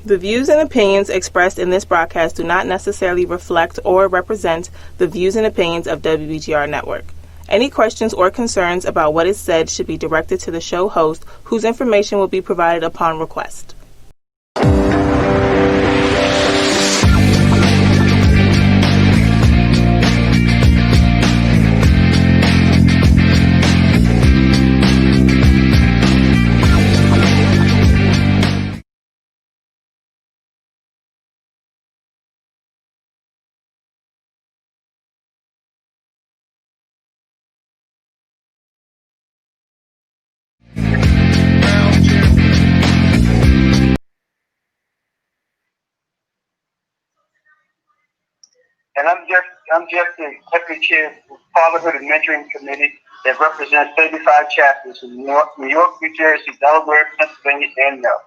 The views and opinions expressed in this broadcast do not necessarily reflect or represent the views and opinions of WBGR Network. Any questions or concerns about what is said should be directed to the show host, whose information will be provided upon request. And I'm just the deputy chair of the Fatherhood and Mentoring Committee that represents 35 chapters in New York, New Jersey, Delaware, Pennsylvania, and Maryland.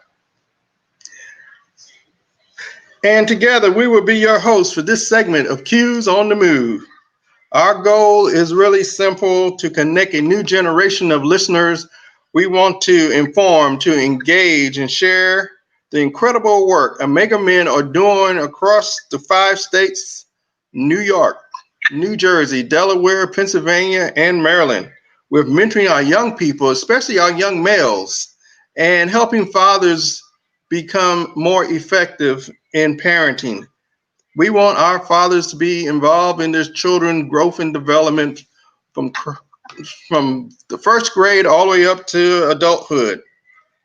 And together we will be your hosts for this segment of Cues on the Move. Our goal is really simple: to connect a new generation of listeners. We want to inform, to engage, and share the incredible work Omega Men are doing across the 5 states: New York, New Jersey, Delaware, Pennsylvania, and Maryland, with mentoring our young people, especially our young males, and helping fathers become more effective in parenting. We want our fathers to be involved in their children's growth and development from the first grade all the way up to adulthood.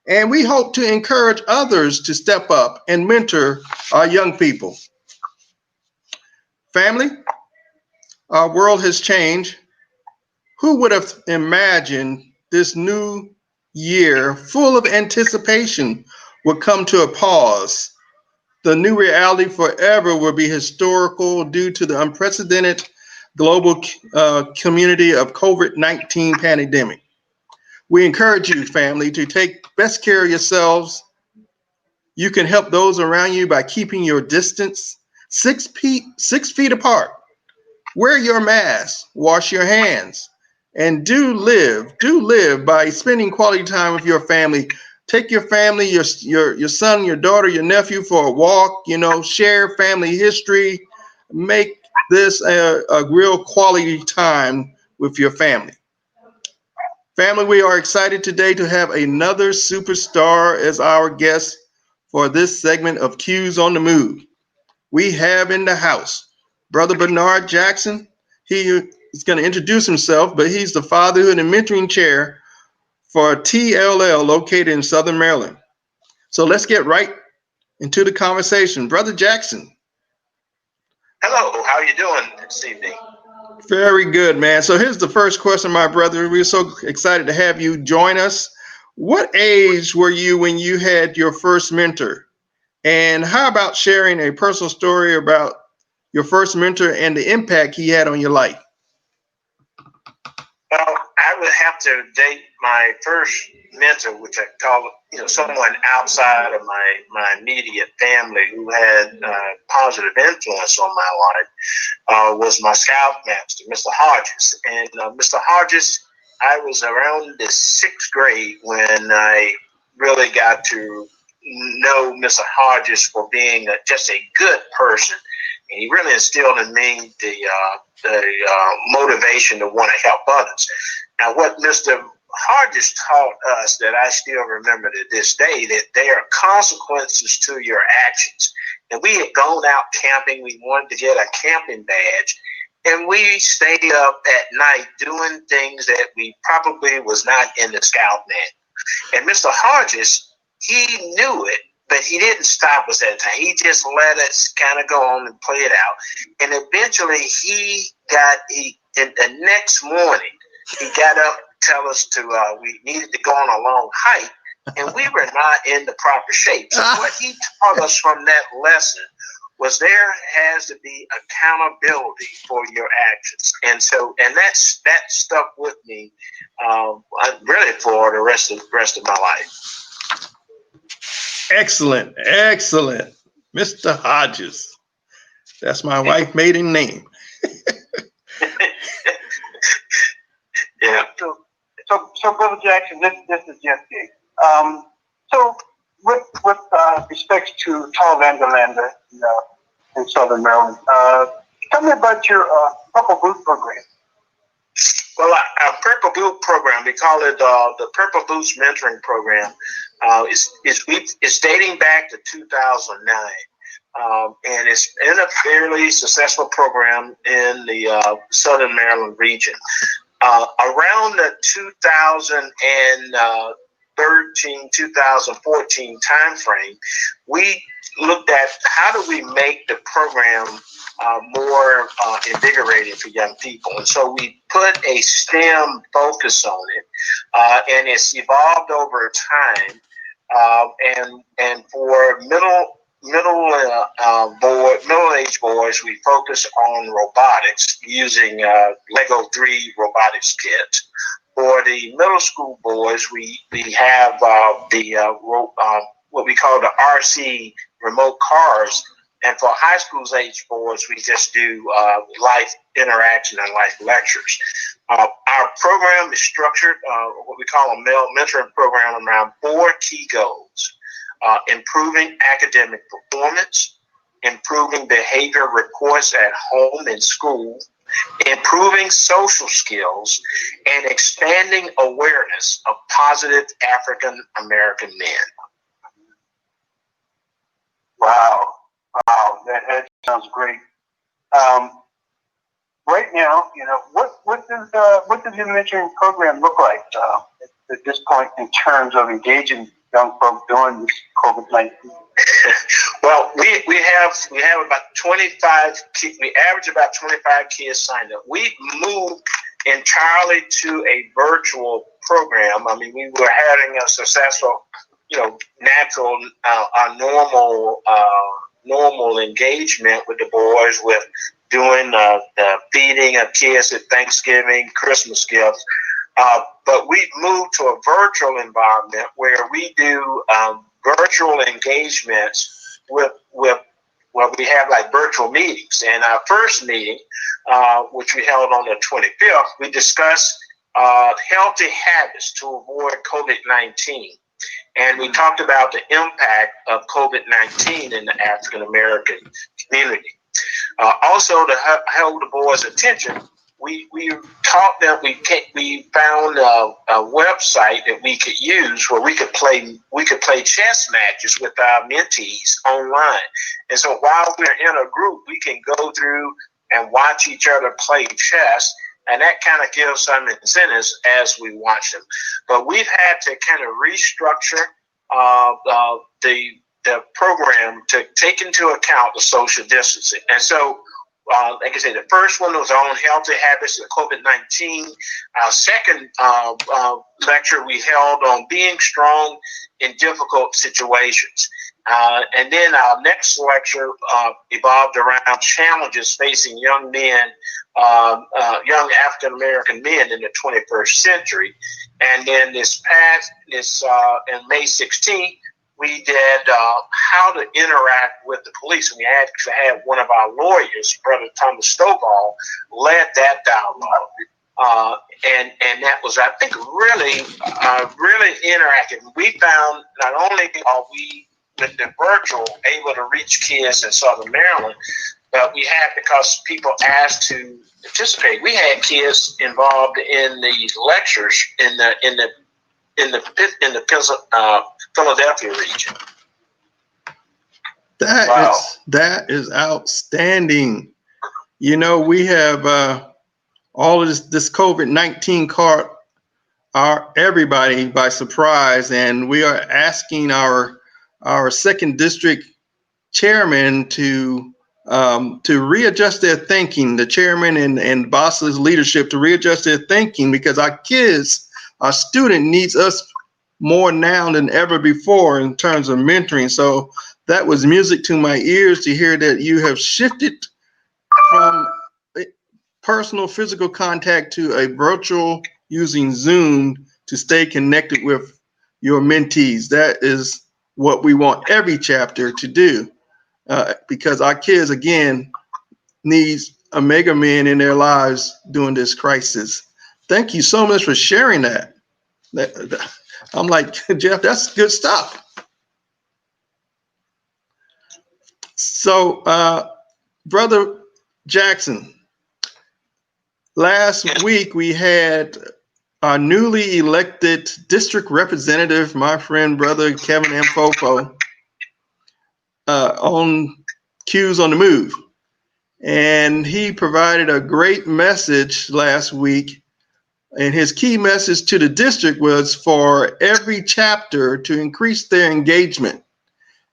And we hope to encourage others to step up and mentor our young people. Family, our world has changed. Who would have imagined this new year full of anticipation would come to a pause? The new reality forever will be historical due to the unprecedented global community of COVID-19 pandemic. We encourage you, family, to take best care of yourselves. You can help those around you by keeping your distance 6 feet apart. Wear your mask, wash your hands, and do live by spending quality time with your family. Take your family, your son, your daughter, your nephew for a walk, share family history. Make this a real quality time with your family. Family, we are excited today to have another superstar as our guest for this segment of Cues on the Move. We have in the house Brother Bernard Jackson. He is going to introduce himself, but he's the Fatherhood and Mentoring Chair for TLL located in Southern Maryland. So let's get right into the conversation. Brother Jackson. Hello, how are you doing this evening? Very good, man. So here's the first question, my brother. We're so excited to have you join us. What age were you when you had your first mentor? And how about sharing a personal story about your first mentor and the impact he had on your life? Well, I would have to date my first mentor, which I call someone outside of my immediate family who had positive influence on my life, was my scoutmaster, Mr. Hodges. And Mr. Hodges, I was around the 6th grade when I really got to know Mr. Hodges for being just a good person. And he really instilled in me the motivation to want to help others. Now, what Mr. Hodges taught us that I still remember to this day, that there are consequences to your actions. And we had gone out camping. We wanted to get a camping badge. And we stayed up at night doing things that we probably was not in the scout manual. And Mr. Hodges, he knew it, but he didn't stop us at the time. He just let us kind of go on and play it out. And eventually the next morning, he got up to tell us we needed to go on a long hike, and we were not in the proper shape. So what he taught us from that lesson was there has to be accountability for your actions. And that stuck with me really for the rest of my life. Excellent. Mr. Hodges. That's my wife's maiden name. Yeah. So Brother Jackson, this is just it. So with respects to Lambda in Southern Maryland. Tell me about your Purple Boot program. Well, our Purple Boot program, we call it the Purple Boots Mentoring Program. It's dating back to 2009. And it's been a fairly successful program in the Southern Maryland region. Around the 2013, 2014 timeframe, we looked at how do we make the program more invigorating for young people. And so we put a STEM focus on it, and it's evolved over time. And for middle-aged boys, we focus on robotics using Lego 3 robotics kits. For the middle school boys, we have what we call the RC remote cars. And for high school age boys, we just do life interaction and life lectures. Our program is structured, what we call a male mentoring program, around 4 key goals. Improving academic performance, improving behavior reports at home and school, improving social skills, and expanding awareness of positive African American men. Wow, that sounds great. Right now, what does your mentoring program look like at this point in terms of engaging young folks during this COVID-19? Well, we have about 25. We average about 25 kids signed up. We moved entirely to a virtual program. I mean, we were having a successful, natural, normal engagement with the boys, with doing the feeding of kids at Thanksgiving, Christmas gifts. But we moved to a virtual environment where we do virtual engagements with we have like virtual meetings. And our first meeting, which we held on the 25th, we discussed healthy habits to avoid COVID-19. And we talked about the impact of COVID-19 in the African American community. Also, to hold the boys' attention, we taught them. We found a website that we could use where we could play chess matches with our mentees online. And so while we're in a group, we can go through and watch each other play chess, and that kind of gives some incentives as we watch them. But we've had to kind of restructure the program to take into account the social distancing. And so, like I said, the first one was on healthy habits of COVID-19. Our second lecture we held on being strong in difficult situations. And then our next lecture evolved around challenges facing young men, young African American men in the 21st century. And then in May 16th, we did how to interact with the police. And we actually had one of our lawyers, Brother Thomas Stovall, led that dialogue. And that was, I think, really interactive. We found not only are we with the virtual able to reach kids in Southern Maryland, but we had, because people asked to participate, we had kids involved in the lectures in the Philadelphia region. That is outstanding. We have all of this COVID-19 caught everybody by surprise, and we are asking our second district chairman to readjust their thinking, the chairman and boss's leadership to readjust their thinking, because our student needs us more now than ever before in terms of mentoring. So that was music to my ears to hear that you have shifted from personal physical contact to a virtual using Zoom to stay connected with your mentees. That is what we want every chapter to do, because our kids, again, needs Omega men in their lives during this crisis. Thank you so much for sharing that. I'm like, Jeff, that's good stuff. So, Brother Jackson, last week we had our newly elected district representative, my friend, Brother Kevin M. Fofo, on Cues on the Move. And he provided a great message last week. And his key message to the district was for every chapter to increase their engagement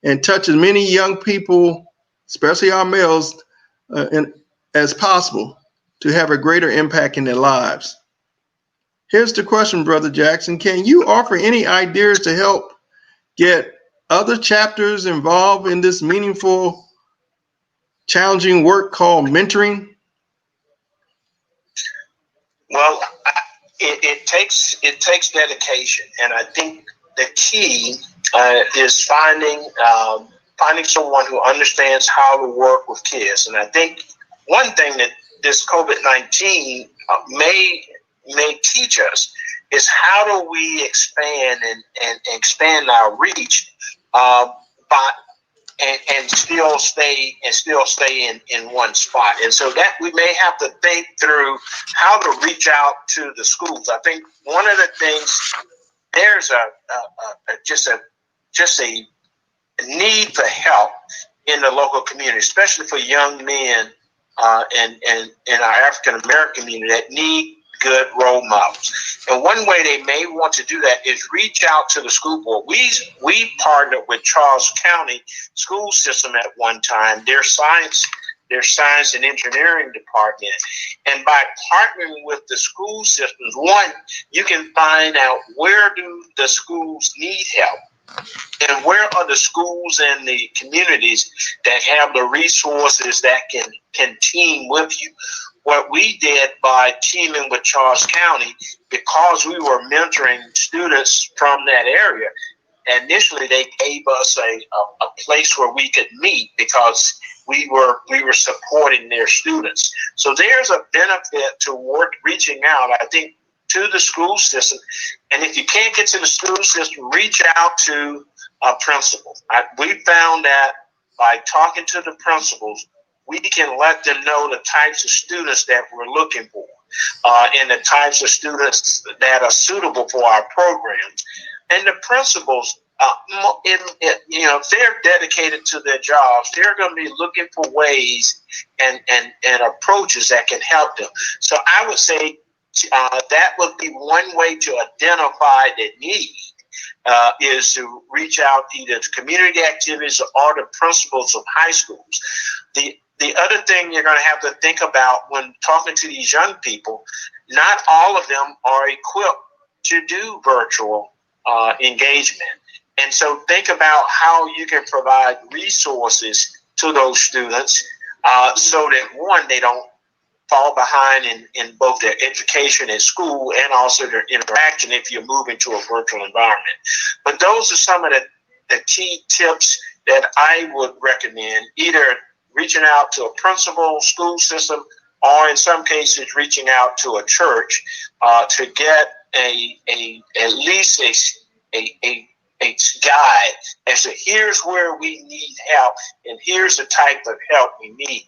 and touch as many young people, especially our males, as possible to have a greater impact in their lives. Here's the question, Brother Jackson. Can you offer any ideas to help get other chapters involved in this meaningful, challenging work called mentoring? Well, it takes dedication, and I think the key is finding someone who understands how to work with kids. And I think one thing that this COVID-19 may teach us is how do we expand and expand our reach, and still stay in one spot. And so that we may have to think through how to reach out to the schools. I think one of the things, there's just a need for help in the local community, especially for young men and in our African American community that need good role models. And one way they may want to do that is reach out to the school board. We partnered with Charles County school system at one time, their science and engineering department. And by partnering with the school systems, one, you can find out where do the schools need help, and where are the schools and the communities that have the resources that can team with you. What we did by teaming with Charles County, because we were mentoring students from that area, initially they gave us a place where we could meet because we were supporting their students. So there's a benefit to reaching out, I think, to the school system. And if you can't get to the school system, reach out to a principal. We found that by talking to the principals, we can let them know the types of students that we're looking for, and the types of students that are suitable for our programs. And the principals, if they're dedicated to their jobs, they're going to be looking for ways and approaches that can help them. So I would say that would be one way to identify the need, is to reach out either to community activities or the principals of high schools. The other thing you're going to have to think about when talking to these young people, not all of them are equipped to do virtual engagement. And so think about how you can provide resources to those students so that, one, they don't fall behind in both their education at school and also their interaction if you're moving to a virtual environment. But those are some of the key tips that I would recommend, either reaching out to a principal, school system, or in some cases reaching out to a church to get at least a guide as to here's where we need help and here's the type of help we need.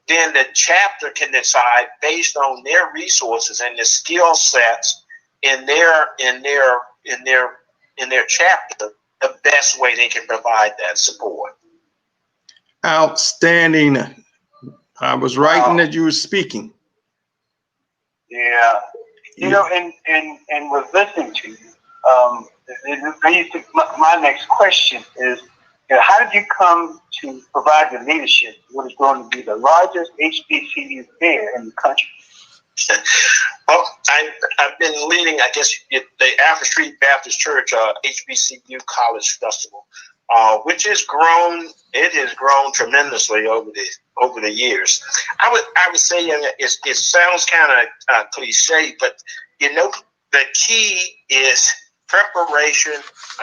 Then the chapter can decide based on their resources and the skill sets in their chapter the best way they can provide that support. Outstanding. I was writing that you were speaking. Yeah. And with listening to you, my next question is, how did you come to provide the leadership what is going to be the largest HBCU fair in the country? Well, I've been leading, I guess, the Alpha Street Baptist Church HBCU College Festival, which has grown. It has grown tremendously over the years. I would say it sounds kind of cliche, but the key is preparation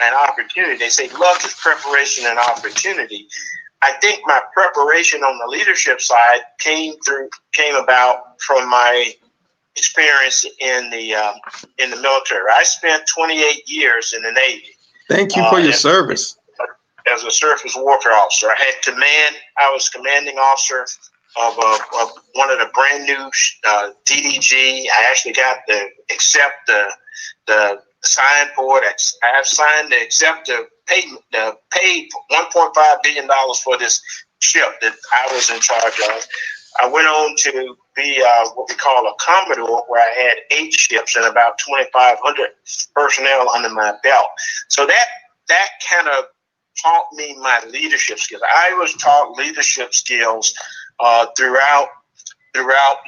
and opportunity. They say luck is preparation and opportunity. I think my preparation on the leadership side came about from my experience in the military. I spent 28 years in the Navy. Thank you for your service. as a surface warfare officer. I was commanding officer of one of the brand new DDG. I actually got the sign for it. I have signed the accept the paid $1.5 billion for this ship that I was in charge of. I went on to be what we call a Commodore, where I had 8 ships and about 2,500 personnel under my belt. So that kind of taught me my leadership skills. I was taught leadership skills throughout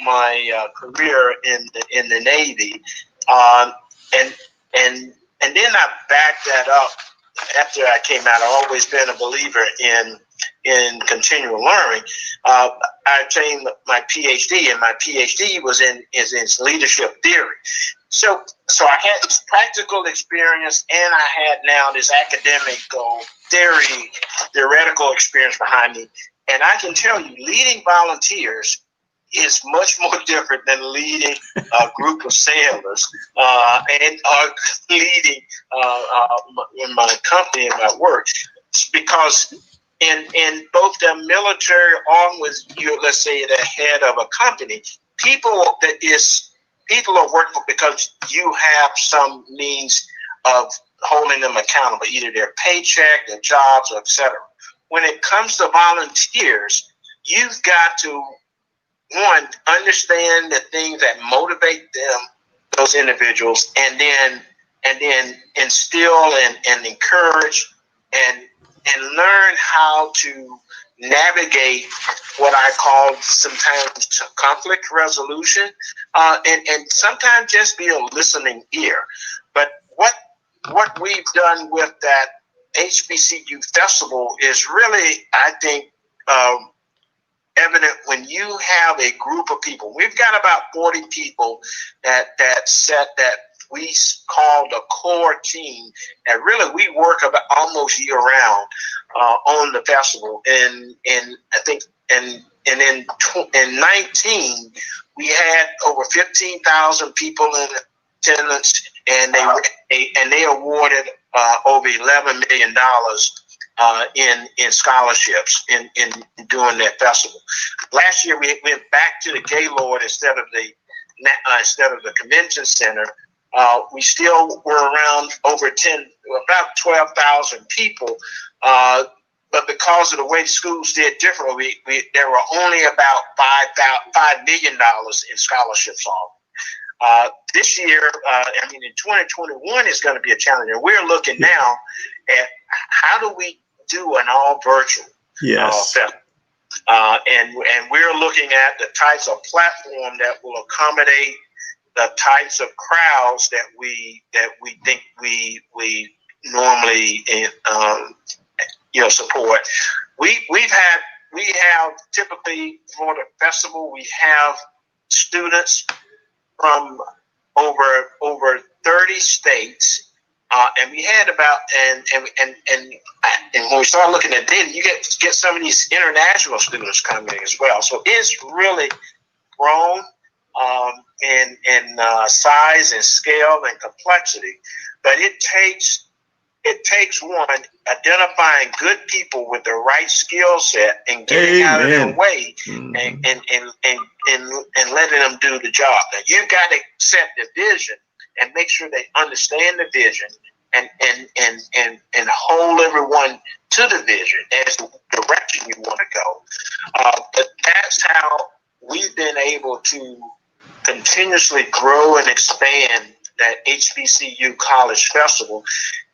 my career in the Navy, and then I backed that up. After I came out, I've always been a believer in continual learning. I obtained my PhD, and my PhD was in leadership theory. So I had this practical experience, and I had now this academic theoretical experience behind me. And I can tell you, leading volunteers is much more different than leading a group of sailors and leading in my company and my work. Because in both the military or with you, let's say the head of a company, people are working because you have some means of holding them accountable, either their paycheck, their jobs, or etc. When it comes to volunteers, you've got to, one, understand the things that motivate them, those individuals, and then instill and encourage and learn how to navigate what I call sometimes conflict resolution, and sometimes just be a listening ear. But what we've done with that HBCU festival is really, I think, evident when you have a group of people. We've got about 40 people that we call the core team, and really we work about almost year round on the festival. And I think in 19 we had over 15,000 people in attendance, and they awarded over $11 million in scholarships in doing that festival. Last year we went back to the Gaylord instead of the convention center. We still were around about 12,000 people, but because of the way the schools did differently, there were only about $5 million in scholarships offered. This year, in 2021 is going to be a challenge, and we're looking now at how do we do an all virtual festival. And we're looking at the types of platform that will accommodate the types of crowds that we think we normally support. We have typically for the festival, we have students from over 30 states. And we had about and when we start looking at data, you get some of these international students coming as well. So it's really grown in size and scale and complexity. But it takes one identifying good people with the right skill set and getting out of their way and letting them do the job. Now you've got to set the vision and make sure they understand the vision and hold everyone to the vision as the direction you want to go. But that's how we've been able to continuously grow and expand that HBCU College Festival.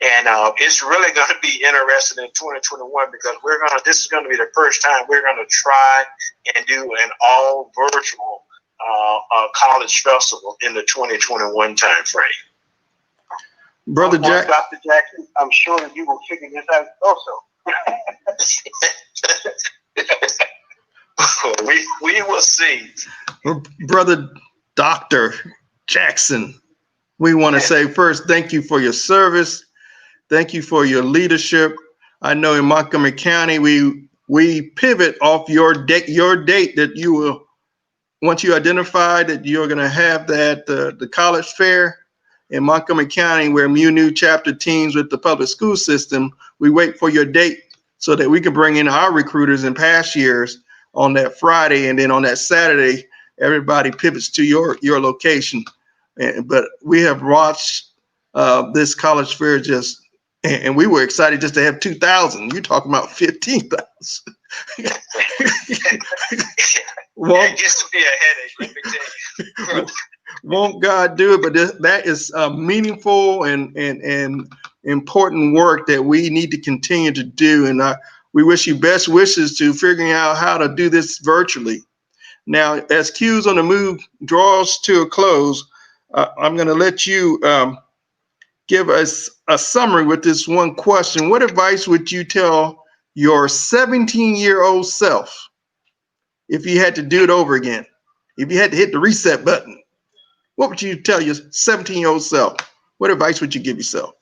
And it's really going to be interesting in 2021 because this is going to be the first time we're going to try and do an all virtual college festival in the 2021 time frame. Brother Jack, Dr. Jackson, I'm sure that you will figure this out also. we will see. Brother Dr. Jackson, we want to say first, thank you for your service. Thank you for your leadership. I know in Montgomery County, we pivot off your date that you will, once you identify that you're going to have that the college fair in Montgomery County, where MUNU chapter teams with the public school system, we wait for your date so that we can bring in our recruiters in past years on that Friday, and then on that Saturday, everybody pivots to your location. But we have watched this college fair just, and we were excited just to have 2,000. You're talking about 15,000. Won't, it used to be a headache, let me tell you. won't God do it? But that is meaningful and important work that we need to continue to do. And we wish you best wishes to figuring out how to do this virtually. Now, as Q's on the Move draws to a close, I'm going to let you give us a summary with this one question. What advice would you tell your 17-year-old self if you had to do it over again? If you had to hit the reset button, what would you tell your 17-year-old self? What advice would you give yourself?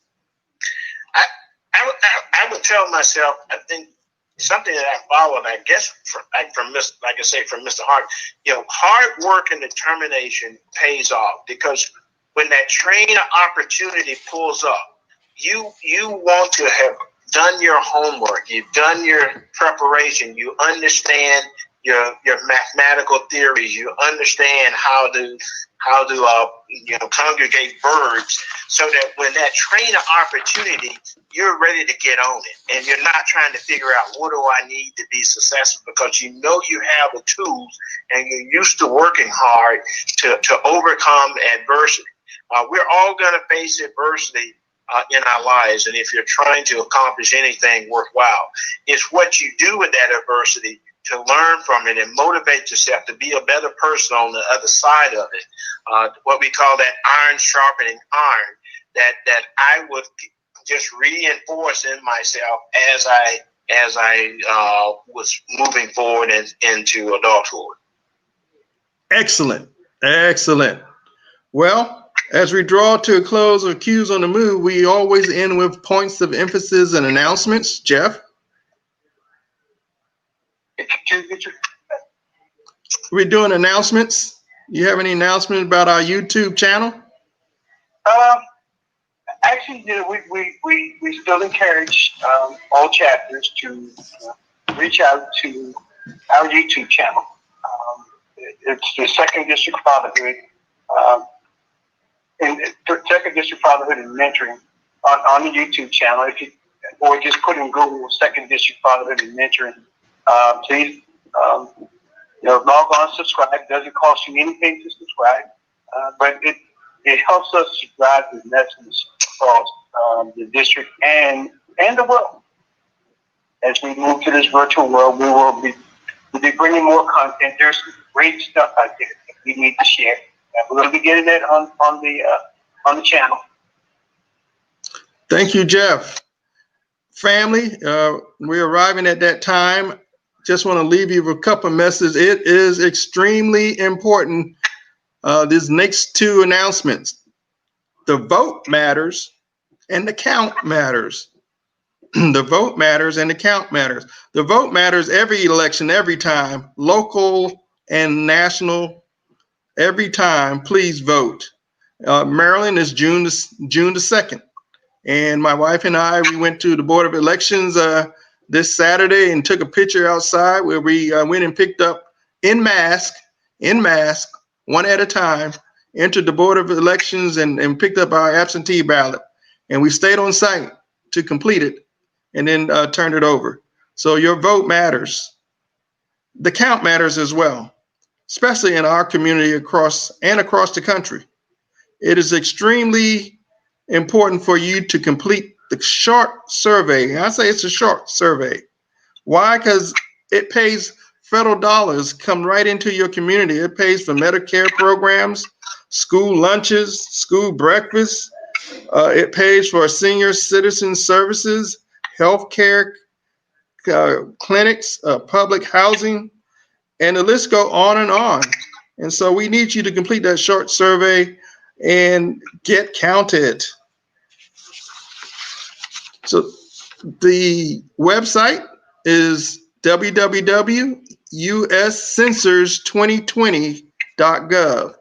I would tell myself, I think something that I followed, I guess, from Mr. Hart, hard work and determination pays off, because when that train of opportunity pulls up, you want to have done your homework, you've done your preparation, you understand your mathematical theories, you understand how to congregate verbs, so that when that train of opportunity, you're ready to get on it, and you're not trying to figure out what do I need to be successful, because you know you have the tools and you're used to working hard to overcome adversity. We're all going to face adversity in our lives, and if you're trying to accomplish anything worthwhile, it's what you do with that adversity to learn from it and motivate yourself to be a better person on the other side of it. What we call that iron sharpening iron, that I would just reinforce in myself as I was moving forward into adulthood. Excellent. Excellent. Well, as we draw to a close of Q's on the Move, we always end with points of emphasis and announcements. Jeff? We're doing announcements. You have any announcements about our YouTube channel? Actually, we still encourage all chapters to reach out to our YouTube channel. It's the Second District Fatherhood, Second District Fatherhood and Mentoring on the YouTube channel. Or just put in Google Second District Fatherhood and Mentoring. Please, log on, subscribe. It doesn't cost you anything to subscribe, but it helps us to drive the message across the district and the world. As we move to this virtual world, we'll be bringing more content. There's some great stuff out there that we need to share. We're going to be getting that on the channel. Thank you, Jeff. Family, we're arriving at that time. Just want to leave you with a couple of messages. It is extremely important, these next two announcements. The vote matters and the count matters. The vote matters and the count matters. The vote matters every election, every time, local and national, every time. Please vote. Maryland is June the 2nd. And my wife and I, we went to the Board of Elections this Saturday and took a picture outside where we went and picked up in mask, one at a time, entered the Board of Elections and picked up our absentee ballot. And we stayed on site to complete it and then turned it over. So your vote matters. The count matters as well, especially in our community across the country. It is extremely important for you to complete the short survey. I say it's a short survey. Why? Because it pays federal dollars come right into your community. It pays for Medicare programs, school lunches, school breakfast. It pays for senior citizen services, healthcare clinics, public housing, and the list go on and on. And so we need you to complete that short survey and get counted. So the website is www.uscensors2020.gov.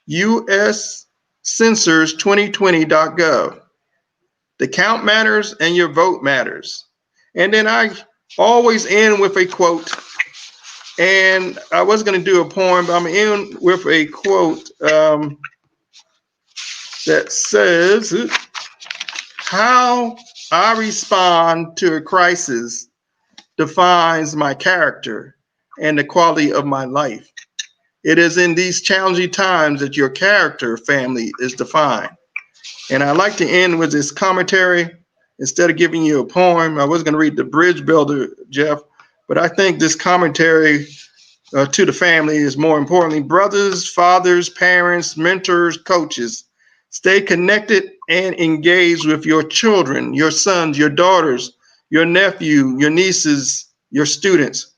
uscensors2020.gov. The count matters and your vote matters. And then I always end with a quote. And I was going to do a poem, but I'm going to end with a quote that says, "How I respond to a crisis defines my character and the quality of my life. It is in these challenging times that your character, family, is defined." And I like to end with this commentary. Instead of giving you a poem, I was going to read the Bridge Builder, Jeff, but I think this commentary to the family is more importantly, brothers, fathers, parents, mentors, coaches, stay connected and engaged with your children, your sons, your daughters, your nephew, your nieces, your students.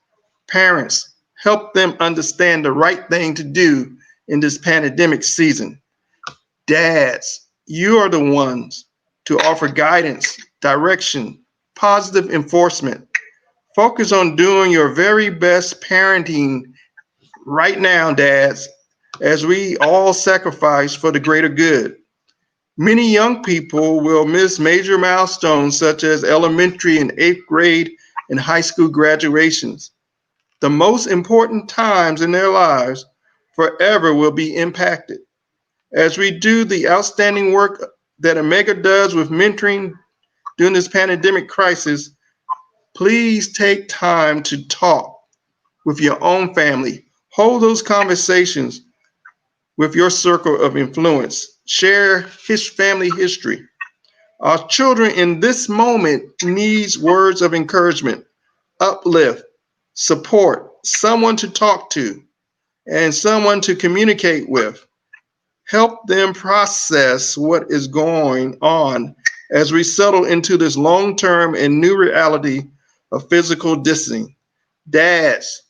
Parents, help them understand the right thing to do in this pandemic season. Dads, you are the ones to offer guidance, direction, positive enforcement. Focus on doing your very best parenting right now, dads, as we all sacrifice for the greater good. Many young people will miss major milestones such as elementary and eighth grade and high school graduations. The most important times in their lives forever will be impacted. As we do the outstanding work that Omega does with mentoring during this pandemic crisis, please take time to talk with your own family. Hold those conversations with your circle of influence. Share his family history. Our children in this moment needs words of encouragement, uplift, support, someone to talk to, and someone to communicate with. Help them process what is going on as we settle into this long-term and new reality of physical distancing. Dads,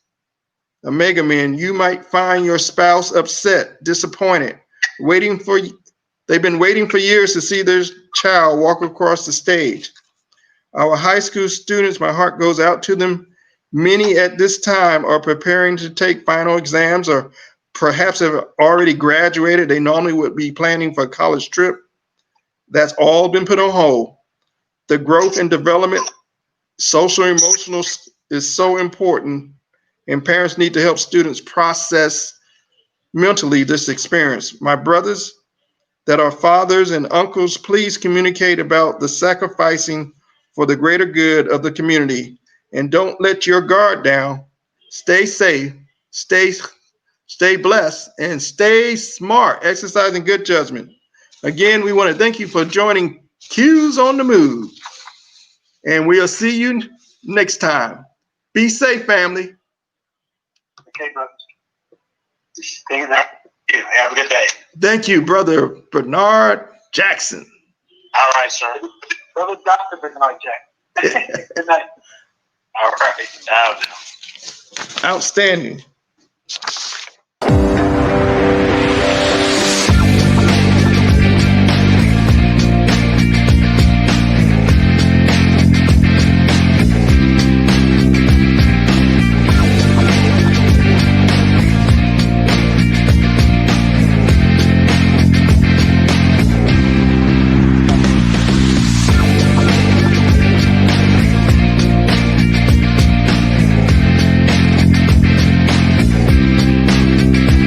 Omega Men, you might find your spouse upset, disappointed, waiting for they've been waiting for years to see their child walk across the stage. Our high school students, my heart goes out to them. Many at this time are preparing to take final exams or perhaps have already graduated. They normally would be planning for a college trip. That's all been put on hold. The growth and development, social emotional is so important, and parents need to help students process mentally this experience. My brothers that are fathers and uncles, please communicate about the sacrificing for the greater good of the community, and don't let your guard down. Stay safe, stay stay blessed, and stay smart, exercising good judgment. Again, we want to thank you for joining Q's on the Move, and we'll see you next time. Be safe, family. Okay, brother. Thank you. Have a good day. Thank you, Brother Bernard Jackson. All right, sir. Brother Dr. Bernard Jackson. Good night. All right. Now. Outstanding.